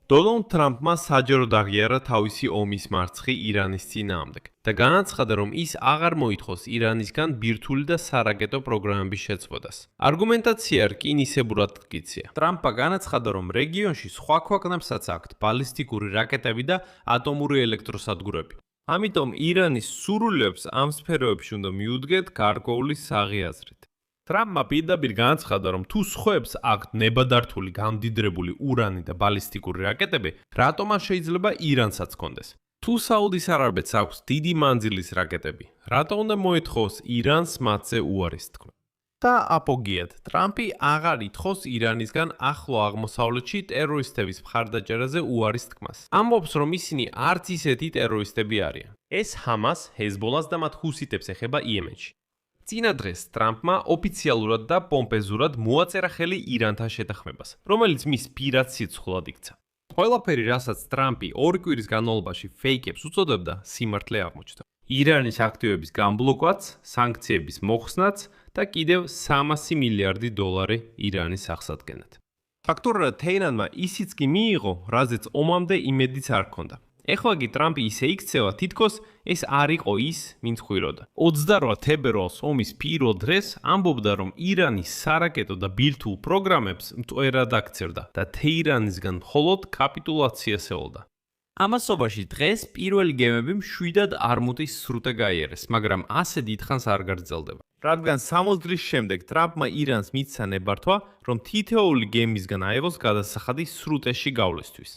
დონალდ ტრამპმა საჯაროდ აღიარა თავისი ომის მარცხი ირანის წინააღმდეგ და განაცხადა, რომ ის აღარ მოითხოვს ირანისგან ბირთვული და სარაკეტო პროგრამების შეწყვეტას. არგუმენტაცია რკინისებურად მტკიცია. ტრამპმა განაცხადა, რომ რეგიონში სხვა ქვეყნებსაც აქვთ ბალისტიკური რაკეტები და ატომური ელექტროსადგურები. ამიტომ ირანის სურვილებს ამ სფეროებში უნდა მიუდგეთ გარკვეული საღი აზრით. ტრამპმა პირდაპირ განაცხადა, რომ თუ სხვებს აქვთ ნებადართული გამდიდრებული ურანი და ბალისტიკური რაკეტები, რატომ არ შეიძლება ირანსაც ჰქონდეს? თუ საუდის არაბეთს აქვს დიდი მანძილის რაკეტები, რატომ უნდა მოეთხოვოს ირანს მათზე უარის თქმა? და აპოგიად, ტრამპი აღარ ითხოვს ირანისგან ახლო აღმოსავლეთში ტერორისტების მხარდაჭერაზე უარის თქმას. ამბობს, რომ ისინი არც ისეთი ტერორისტები არიან. ეს ჰამას, ჰეზბოლას და მათ ჰუსიტებს ეხება იემენში. წინა დღეს ტრამპმა ოფიციალურად და პომპეზურად მოაწერა ხელი ირანთან შეთანხმებას, რომელიც მის პირად სიცხულად იქცა. ყველაფერი, რასაც ტრამპი 2 კვირის განმავლობაში ფეიკებს უწოდებდა, სიმართლე აღმოჩნდა. ირანის აქტივების გამბლოკვაც, სანქციების მოხსნაც და კიდევ $300 მილიარდი ირანის აღსადგენად. ფაქტობრივად თეირანმა ისიც კი მიიღო, რაზეც ომამდე იმედიც არ ჰქონდა. ეხლა კი ტრამპი ისე იქცევა, თითქოს ეს არ იყო ის, ვინც ხვიროდა. 28 თებერვალს ომის პირველ დღეს ამბობდა, რომ ირანის სარაკეტო და ბირთვულ პროგრამებს მტვერად აქცევდა და თეირანისგან მხოლოდ კაპიტულაციას ელოდა. ამასობაში დღეს პირველი გემები მშვიდად არმუტის სრუტე გაიარეს, მაგრამ ასე დიდხანს არ გაგრძელდება. რადგან 60 დღის შემდეგ ტრამპმა ირანს მისცა ნებართვა, რომ თითოეული გემისგან აიღოს გადასახადი სრუტეში გავლისთვის.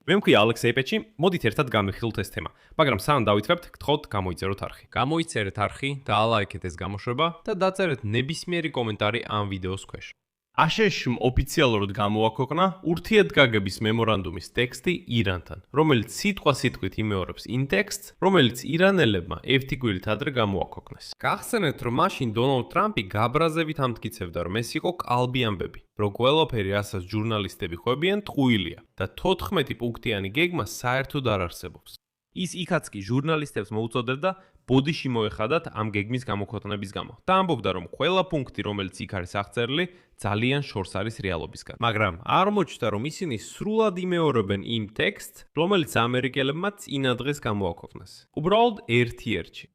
მე მქვია ალექსეი პეჩი, მოდით ერთად გამიხილოთ ეს თემა, მაგრამ სანამ დავითვრებთ, გთხოვთ გამოიწეროთ არხი. გამოიწერეთ არხი, დაალაიქეთ ეს გამოშვება და დაწერეთ ნებისმიერი კომენტარი ამ ვიდეოს ქვეშ. აშშ-მ ოფიციალურად გამოაქვეყნა ურთიერთგაგების მემორანდუმის ტექსტი ირანთან, რომელიც სიტყვასიტყვით იმეორებს იმ ტექსტს, რომელიც ირანელებმა 1 კვირით ადრე გამოაქვეყნეს. გახსენეთ, რომ მაშინ დონალდ ტრამპი გაბრაზებით ამტკიცებდა, რომ ეს იყო კალბი ამბები, რომ ყველაფერი, რასაც ჟურნალისტები ხვებიან, ტყუილია და 14 პუნქტიანი გეგმა საერთოდ არ არსებობს. ის იქაც კი ჟურნალისტებს მოუწოდებდა ბოდიში მოეხადათ ამ გეგმის გამოქვეყნების გამო და ამბობდა, რომ ყველა პუნქტი, რომელიც იქ არის აღწერილი, ძალიან შორს არის რეალობისგან. მაგრამ აღმოჩნდა, რომ ისინი სრულად იმეორებენ იმ ტექსტს, რომელიც ამერიკელებმა წინა დღეს გამოაქვეყნეს. უბრალოდ ერთ-ერთში.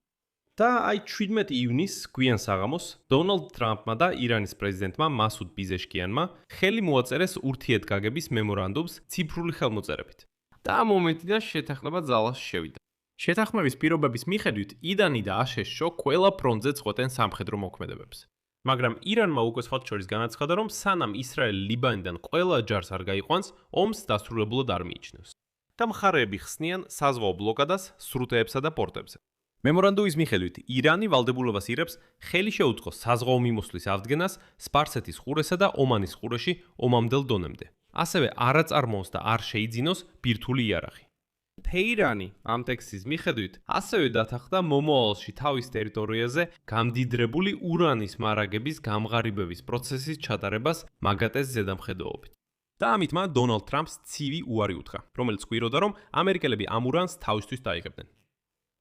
და აი 17 ივნისს, გვიან საღამოს, დონალდ ტრამპმა და ირანის პრეზიდენტმა მასუდ პიზეშკიანმა ხელი მოაწერეს ურთიერთგაგების მემორანდუმს ციფრული ხელმოწერებით. და ამ მომენტიდან შეთანხმება ძალას შევიდა. შეთანხმების პირობების მიხედვით, იდანი და აშშ-ო ყველა ფრონტზე წყვეტენ სამხედრო მოქმედებებს. მაგრამ ირანმა უკვე სხვათა შორის განაცხადა, რომ სანამ ისრაელი ლიბანიდან ყველა ჯარს არ გაიყვანს, ომს დასრულებულად არ მიიჩნევს. და მხარეები ხსნიან საზღვაო ბლოკადას სრუტეებსა და პორტებზე. მემორანდუმის მიხედვით, ირანი ვალდებულებას იღებს ხელი შეუწყოს საზღვაო მიმოსვლის აღდგენას სპარსეთის ყურესა და ომანის ყურეში ომამდელ დონემდე. ასევე არაწარმოოს და არ შეიძინოს ბირთვული იარაღი. თეირანი ამ ტექსტის მიხედვით ასევე დათანხმდა მომავალში თავის ტერიტორიაზე გამდიდრებული ურანის მარაგების გამღარიბების პროცესის ჩატარებას მაგატეს ზედამხედველობით. და ამით მან დონალდ ტრამპს ცივი უარი უთხრა, რომელიც ყვიროდა, რომ ამერიკელები ამ ურანს თავისთვის დაიღებდნენ.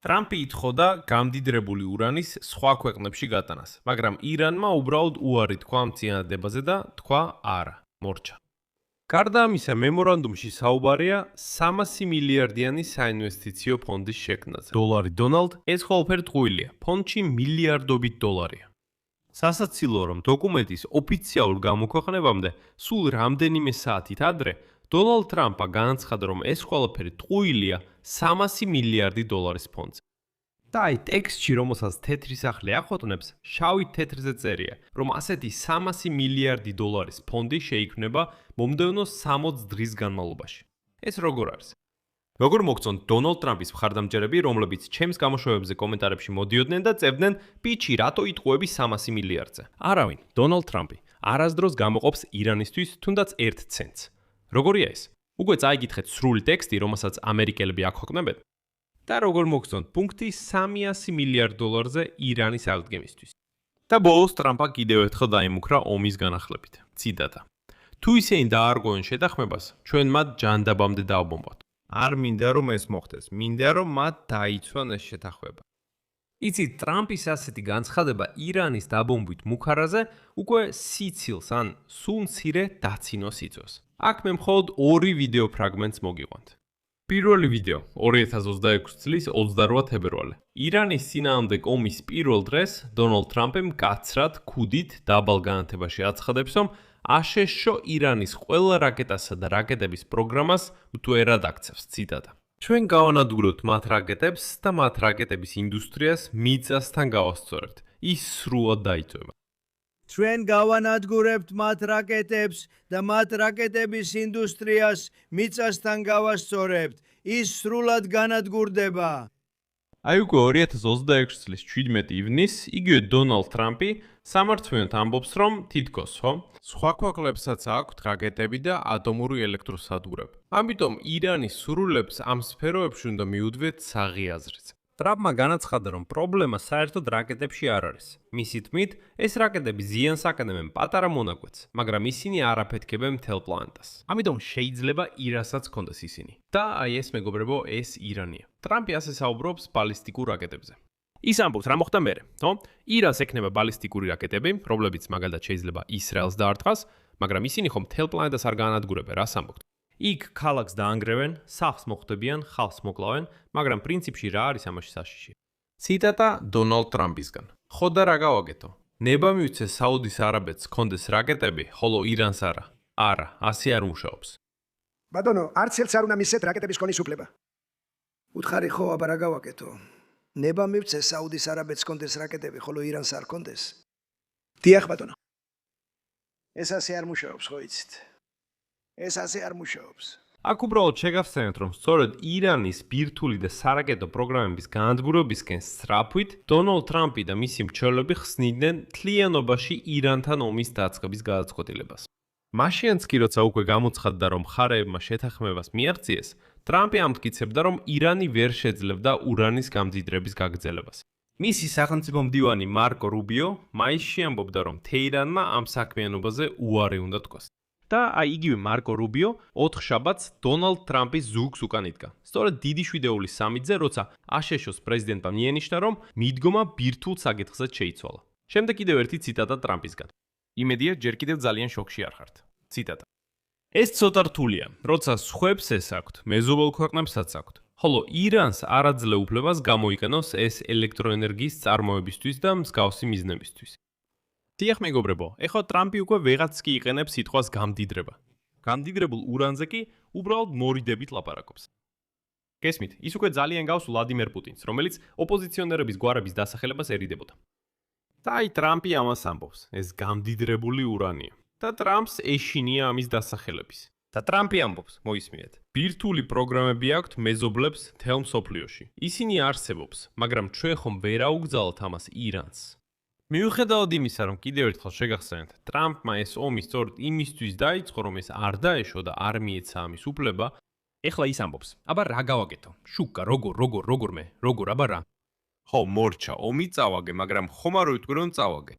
ტრამპი ითხოვდა გამდიდრებული ურანის სხვა ქვეყნებში გატანას, მაგრამ ირანმა უბრალოდ უარი თქვა ამ წინადადებაზე და თქვა არა, მორჩა. გარდა ამისა, მემორანდუმში საუბარია $300 მილიარდიანი საინვესტიციო ფონდის შექმნაზე. $. დონალდ, ეს ყველაფერი ტყუილია. ფონდში მილიარდობით $. სასაცილოა, რომ დოკუმენტის ოფიციალურ გამოქვეყნებამდე სულ რამდენიმე საათით ადრე დონალდ ტრამპმა განაცხადა, რომ ეს ყველაფერი ტყუილია $300 მილიარდი ფონდზე. და აი ტექსტში, რომელსაც თეთრი სახლი ახვატნებს, შავით თეთრზე წერია, რომ ასეთი $300 მილიარდი ფონდი შეიქმნება მომდევნო 60 დღის განმავლობაში. ეს როგორ არის? როგორ მოგწონთ დონალდ ტრამპის მხარდამჭერები, რომლებიც ჩემს გამოშვებებზე კომენტარებში მოდიოდნენ და წერდნენ, პიჩი, რატო იტყუები $300 მილიარდზე? არავინ, დონალდ ტრამპი არასდროს გამოყოფს ირანისთვის თუნდაც 1 ცენტს. როგორია ეს? უკვე წაიგითხეთ სრული ტექსტი, რომელსაც ამერიკელები აქვეყნებენ. და როგორ მოგწონთ პუნქტი $300 მილიარდზე ირანის აღდგენისთვის. და ბოლოს ტრამპა კიდევ ერთხელ დაიმუქრა ომის განახლებით. ციტატა. თუ ისინი დაარღვევენ შეთანხმებას, ჩვენ მათ ჯანდაბამდე დავბომბავთ. არ მინდა რომ ეს მოხდეს, მინდა რომ მათ დაიცვან ეს შეთანხმება. იცით, ტრამპის ასეთი განცხადება ირანის დაბომბვით მუქარაზე უკვე სიცილს ან სულ მცირე დაცინვას იწვევს. აქ მე მხოლოდ ორი ვიდეო ფრაგმენტს მოგიყვანთ. პირველი ვიდეო 2026 წლის 28 თებერვალი. ირანის წინააღმდეგ ომის პირველ დღეს დონალდ ტრამპი მკაცრად ქუდით დაბალ განათებაში აცხადებს, რომ აშშ-ო ირანის ყველა რაკეტასა და რაკეტების პროგრამას მტვერად აქცევს. ციტატა. ჩვენ გავანადგურებთ მათ რაკეტებს და მათ რაკეტების ინდუსტრიას მიწასთან გავასწორებთ. ის სრულად დაიწვება. ჩვენ გავანადგურებთ მათ რაკეტებს და მათ რაკეტების ინდუსტრიას მიწასთან გავასწორებთ. ის სრულად განადგურდება. აი უკვე 2026 წლის 17 ივნისს იგივე დონალდ ტრამპი სამართლიანად ამბობს, რომ თითქოს, სხვა ქვეყნებსაც აქვთ რაკეტები და ატომური ელექტროსადგურები. ამიტომ ირანის სრულებს ამ სფეროებში უნდა მიუდვიეთ საღიაზრიც. ტრამპმა განაცხადა, რომ პრობლემა საერთოდ რაკეტებში არ არის. მისი თქმით, ეს რაკეტები ზიანს აკეთებენ პატარა მონაკვეთს, მაგრამ ისინი არ აფეთქებენ მთელ პლანეტას. ამიტომ შეიძლება ირანსაც კონდეს ისინი. და აი ეს მეგობრებო, ეს ირანია. ტრამპი ასე საუბრობს ბალისტიკურ რაკეტებზე. ის ამბობს, რა მოხდა მერე, ირანს ექნება ბალისტიკური რაკეტები, რომლებიც მაგალითად შეიძლება ისრაელს დაარტყას, მაგრამ ისინი ხომ მთელ პლანეტას არ გაანადგურებენ, რას ამბობთ? იქ ქალაქს დაანგრევენ, სახლს მოხდებიან, ხალხს მოკლავენ, მაგრამ პრინციპში რა არის ამაში საშიში? ციტატა დონალდ ტრამპისგან. ხო და რა გავაკეთო? ნება მივცე საუდის არაბეთს კონდეს რაკეტები, ხოლო ირანს არა. არა, ასე არ მუშაობს. ბატონო, არც ერთს არ უნდა მისცეთ რაკეტების ქონის უფლება. უთხარი ხო, აბა რა გავაკეთო? ნება მივცე საუდის არაბეთს კონდეს რაკეტები, ხოლო ირანს არ კონდეს. დიახ, ბატონო. ეს ასე არ მუშაობს, ხო იცით? ეს ასე არ მუშაობს. აქ უბრალოდ შეგახსენეთ, რომ სწორედ ირანის ბირთვული და სარაკეტო პროგრამების განადგურებისკენ სწრაფვით დონალდ ტრამპი და მისი მრჩევლები ხსნიდნენ მთლიანობაში ირანთან ომის დაწყების გადაწყვეტილებას. მაშინაც კი როცა უკვე გამოცხადდა, რომ მხარეებმა შეთანხმებას მიაღწიეს, ტრამპი ამტკიცებდა, რომ ირანი ვერ შეძლებდა ურანის გამძიდრების გაგრძელებას. მისი სახელმწიფო მდივანი მარკო რუბიო მაისში ამბობდა, რომ თეირანმა ამ საქმიანობაზე უარი უნდა თქვას. და აი იგივე მარკო რუბიო 4 შაბათს დონალდ ტრამპის ზუგს უკან იდგა. სწორედ დიდი შვიდეულის სამიტზე, როცა აშშ-ოს პრეზიდენტმა მიენიშნა, რომ მიდგომა ბირთვულ საკითხზე შეიცვალა. შემდეგ კიდევ ერთი ციტატა ტრამპისგან. იმედია, ჯერ კიდევ ძალიან შოკში არ ხართ. ციტატა. ეს ცოტა რთულია, როცა სხვებს ეს აქვთ, მეზობელ ქვეყნებსაც აქვთ. ხოლო ირანს არ აძლევ უფლებას გამოიყენოს ეს ელექტროენერგიის წარმოებისთვის და მსგავსი მიზნებისთვის. დიახ მეგობრებო, ეხლა ტრამპი უკვე ვეღაც კი იყენებს სიტყვას გამდიდრება. გამდიდრებულ ურანზე კი უბრალოდ მორიდებით ლაპარაკობს. გესმით, ის უკვე ძალიან გავს ვლადიმერ პუტინს, რომელიც ოპოზიციონერების გვარების დასახელებას ერიდებოდა. და აი ტრამპი ამას ამბობს, ეს გამდიდრებული ურანია. და ტრამპს ეშინია ამის დასახელების. და ტრამპი ამბობს, მოისმინეთ. ბირთვული პროგრამები აქვთ მეზობლებს მთელ მსოფლიოში. ისინი არსებობს, მაგრამ ჩვენ ხომ ვერ აუგზავნთ ამას ირანს. მიუხედავად იმისა, რომ კიდევ ერთხელ შეგახსენეთ, ტრამპმა ეს ომი სწორედ იმისთვის დაიწყო, რომ ეს არ დაეშო და არ მიეცა ამის უფლება, ეხლა ის ამბობს, აბა რა გავაკეთო? შუკა, როგორ, აბა რა? ხო, მორჩა, ომი წავაგე, მაგრამ ხომ არ ვიტყვი, რომ წავაგე.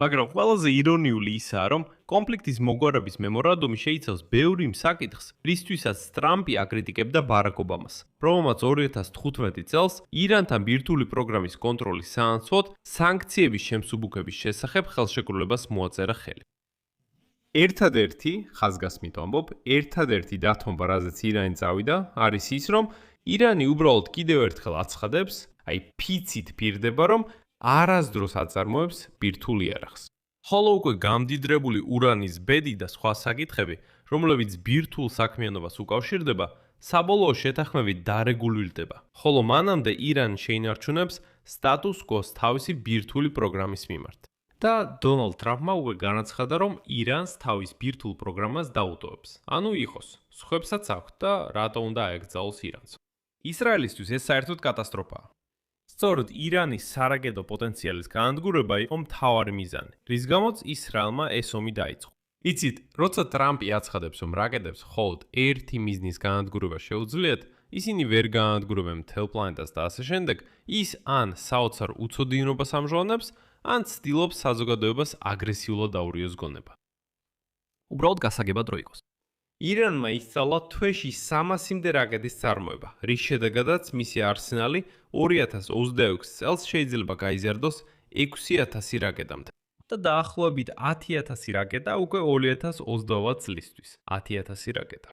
მაგრამ ყველაზე ირონიული ისაა, რომ კონფლიქტის მოგვარების მემორანდუმი შეიცავს ბევრი საკითხს, რისთვისაც ტრამპი აკრიტიკებდა ბარაკ ობამას, რომელმაც 2015 წელს ირანთან ბირთვული პროგრამის კონტროლის საანაცვლოდ სანქციების შემსუბუქების შესახებ ხელშეკრულებას მოაწერა ხელი. ერთადერთი, ხაზგასმით ვამბობ, ერთადერთი დათმობა, რაზეც ირანი წავიდა, არის ის, რომ ირანი უბრალოდ კიდევ ერთხელ აცხადებს, აი ფიცით პირდება, რომ არასდროს აწარმოებს ბირთვულ იარაღს. ხოლო უკვე გამდიდრებული ურანის ბედი და სხვა საკითხები, რომლებიც ბირთვულ საქმიანობას უკავშირდება, საბოლოო შეთანხმებით დარეგულირდება, ხოლო მანამდე ირანი შეინარჩუნებს სტატუს quo-ს თავისი ბირთვული პროგრამის მიმართ. და დონალდ ტრამპმა უკვე განაცხადა, რომ ირანს თავის ბირთვულ პროგრამას დაუტოვებს. ანუ იყოს, სხვებსაც აქვთ და რატო უნდა აეკრძალოს ირანს. ისრაელისთვის ეს საერთოდ კატასტროფაა. სწორედ ირანის სარაკეტო პოტენციალის განადგურება იყო მთავარი მიზანი, რის გამოც ისრაელმა ეს ომი დაიწყო. იცით, როცა ტრამპი აცხადებს, რომ რაკეტებს მხოლოდ ერთი მიზნის განადგურება შეუძლიათ, ისინი ვერ განადგურებენ მთელ პლანეტას და ასე შემდეგ, ის ან საოცარ უცოდინობას ამჟღავნებს, ან ცდილობს საზოგადოებას აგრესიულად აურიოს გონება. უბრალოდ გასაგებად რო იყოს. ირანმა ისწავლა თვეში 300-მდე რაკეტის წარმოება, რის შედეგადაც მისი არსენალი 2026 წელს შეიძლება გაიზარდოს 6000 რაკეტამდე. და დაახლოებით 10,000 რაკეტა უკვე 2028 წლისთვის. 10,000 რაკეტა.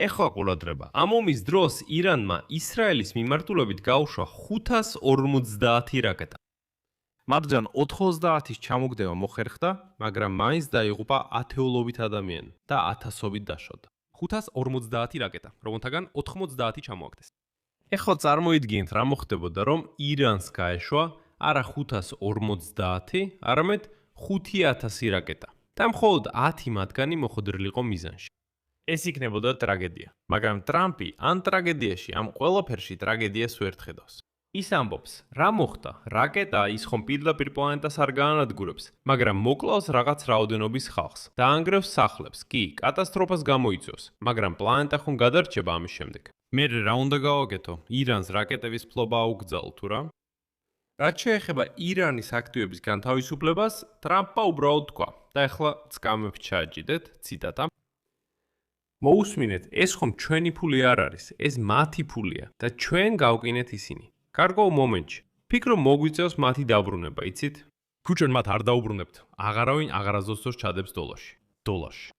ეხლა ყურადღება. ამ ომის დროს ირანმა ისრაელის მიმართულებით გაუშვა 550 რაკეტა. მათგან 90-ის ჩამოგდება მოხერხდა, მაგრამ მაინც დაიღუპა ათეულობით ადამიანი და ათასობით დაშორდა. 550 რაკეტა, რომელთაგან 90 ჩამოაგდეს. ეხლა წარმოიდგინეთ რა მოხდებოდა, რომ ირანს გაეშვა არა 550, არამედ 5000 რაკეტა. და მხოლოდ 10 მათგანი მოხდრილიყო მიზანში. ეს იქნებოდა ტრაგედია, მაგრამ ტრამპი ამ ტრაგედიაში, ამ ყველაფერში ტრაგედიას ვერ ხედავს. ის ამბობს, რა მოხდა, რაკეტა ის ხომ პირდაპირ პლანეტას არ გაანადგურებს, მაგრამ მოკლავს რაღაც რაოდენობის ხალხს, დაანგრევს სახლებს, კი, კატასტროფას გამოიწვევს, მაგრამ პლანეტა ხომ გადარჩება ამის შემდეგ. მე რა უნდა გავაკეთო? ირანს რაკეტების ფლობა აუკრძალო თუ რა? რაც შეეხება ირანის აქტივების განთავისუფლებას, ტრამპმა უბრალოდ თქვა და ახლა წკამებს ჩააჯიდეთ, ციტატა. მოусმინეთ, ეს ხომ ჩვენი ფული არ არის, ეს მათი ფულია და ჩვენ გავკინეთ ისინი. კარგო მომენტში. ფიქრო მოგვიწევს მათი დაბრუნება, იცით? თუ ჩვენ მათ არ დაუბრუნებთ, აღარავინ აღარაზოსოს ჩადებს დოლარში.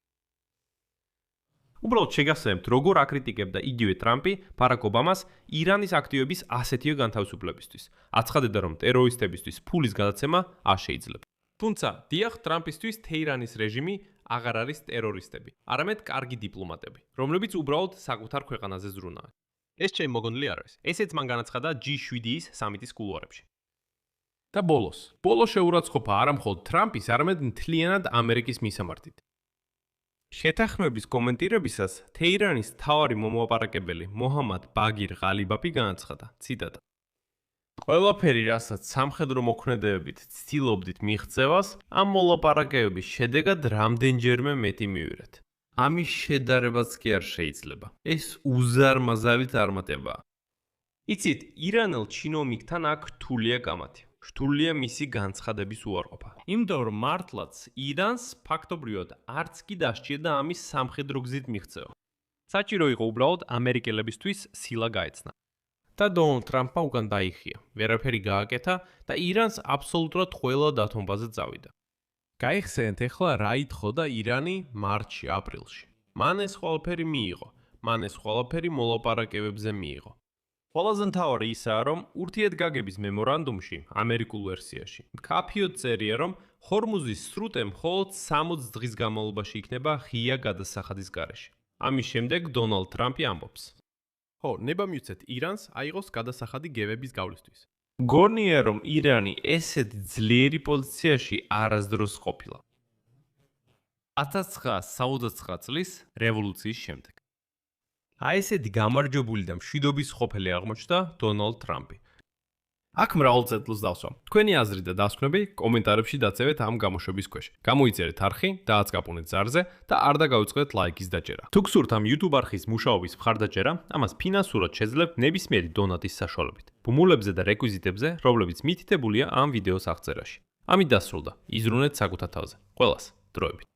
უბრალოდ შეგახსენებთ, როგორ აკრიტიკებდა იგივე ტრამპი ბარაკ ობამას ირანის აქტივების ასეთივე განთავისუფლებისთვის. აცხადებდა, რომ ტერორისტებისთვის ფულის გადაცემა არ შეიძლება. თუმცა, დიახ, ტრამპისთვის თეირანის რეჟიმი აღარ არის ტერორისტები, არამედ კარგი დიპლომატები, რომლებიც უბრალოდ საკუთარ ქვეყანაზე ზრუნავენ. ეს ჩემი მოგონილი არ არის. ესეც მან განაცხადა G7-ის სამიტის კულუარებში. და ბოლოს შეურაცხყოფა არა მხოლოდ ტრამპის, არამედ მთლიანად ამერიკის მისამართით. შეთანხმების კომენტირებისას თეირანის მთავარი მომლაპარაკებელი მოჰამად ბაგირ ღალიბაფი განაცხადა, ციტატა. ყველაფერი, რასაც სამხედრო მოქმედებებით ცდილობდით მიღწევას, ამ მოლაპარაკებების შედეგად რამდენჯერმე მეტი მივიღეთ. ამის შედარებაც კი არ შეიძლება. ეს უზარმაზარი წარმატებაა. იცით, ირანელ ჩინოვნიკთან აქ რთულია კამათი. რთულია მისი განცხადების უარყოფა. იმიტომ რომ მართლაც ირანს ფაქტობრივად არც კი დასჭირდა ამის სამხედრო გზით მიღწევა. საჭირო იყო უბრალოდ ამერიკელებისთვის სილა გაეცნა. და დონალდ ტრამპმა უკან დაიხია. ვერაფერი გააკეთა და ირანს აბსოლუტურად ყველა დათმობაზე წავიდა. გაიხსენეთ ახლა რა ითხოვდა ირანი მარტში, აპრილში. მან ეს ყველაფერი მიიღო. მან ეს ყველაფერი მოლაპარაკებებზე მიიღო. ყველაზე მთავარი ისაა, რომ ურთიერთგაგების მემორანდუმში, ამერიკულ ვერსიაში, მკაფიოდ წერია, რომ ჰორმუზის სრუტე მხოლოდ 60 დღის განმავლობაში იქნება ღია გადასახადის გარეშე. ამის შემდეგ დონალდ ტრამპი ამბობს. ხო, ნება მივცეთ ირანს აიღოს გადასახადი გევების გავლისთვის. გონია, რომ ირანი ესეთი ძლიერი პოზიციაში არასდროს ყოფილა. 1969 წლის რევოლუციის შემდეგ. აი ესეთი გამარჯვებული და მშვიდობის ყოფილი აღმოჩნდა დონალდ ტრამპი. აქ მრავალ წერტილს დავსვა. თქვენი აზრი და დასკვნები კომენტარებში დაწევეთ ამ გამოშვების ქვეშ. გამოიწერეთ არხი, დააწკაპუნეთ ზარზე და არ დაგაუწყდეთ ლაიკის დაჭერა. თუ გსურთ ამ YouTube არხის მუშაობის მხარდაჭერა, ამას ფინანსურად შეძლებთ ნებისმიერი დონატის საშუალებით. ბმულებზე და რეკვიზიტებზე, რომლებიც მითითებულია ამ ვიდეოს აღწერაში. ამით დასრულდა. იზრუნეთ საკუთარ თავზე. ყველას დროებით.